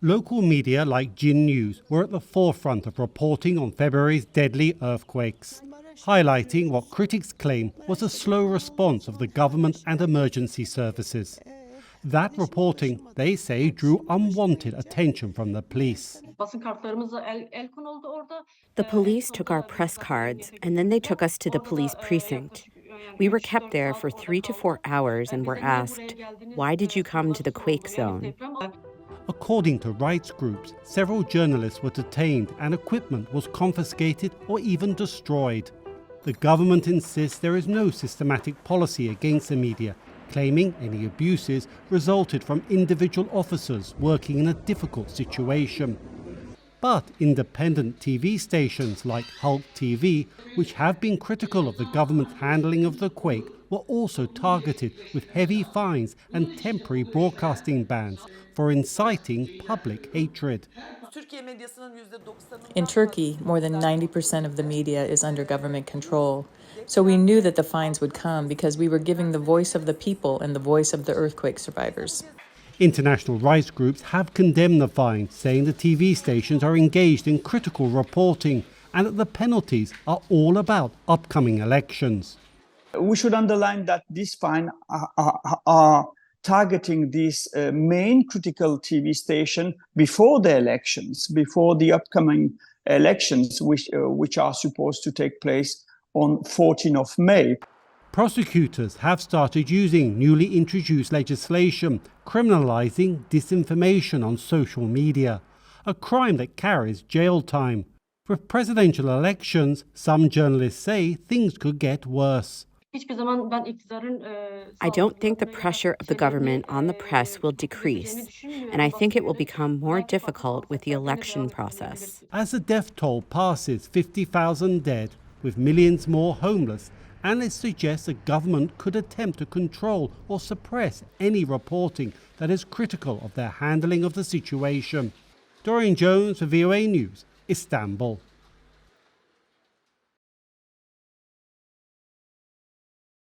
Local media like Jin News were at the forefront of reporting on February's deadly earthquakes, highlighting what critics claim was a slow response of the government and emergency services. That reporting, they say, drew unwanted attention from the police. The police took our press cards and then they took us to the police precinct. We were kept there for 3 to 4 hours and were asked, "Why did you come to the Quake zone?" According to rights groups, several journalists were detained and equipment was confiscated or even destroyed. The government insists there is no systematic policy against the media, claiming any abuses resulted from individual officers working in a difficult situation. But independent TV stations like Halk TV, which have been critical of the government's handling of the quake, were also targeted with heavy fines and temporary broadcasting bans for inciting public hatred. In Turkey, more than 90% of the media is under government control. So we knew that the fines would come because we were giving the voice of the people and the voice of the earthquake survivors. International rights groups have condemned the fines, saying the TV stations are engaged in critical reporting and that the penalties are all about upcoming elections. We should underline that these fines are targeting this main critical TV station before the elections, before the upcoming elections, which are supposed to take place on 14th of May. Prosecutors have started using newly introduced legislation criminalizing disinformation on social media, a crime that carries jail time. With presidential elections, some journalists say things could get worse. I don't think the pressure of the government on the press will decrease, and I think it will become more difficult with the election process. As the death toll passes 50,000 dead, with millions more homeless, analysts suggest the government could attempt to control or suppress any reporting that is critical of their handling of the situation. Dorian Jones for VOA News, Istanbul.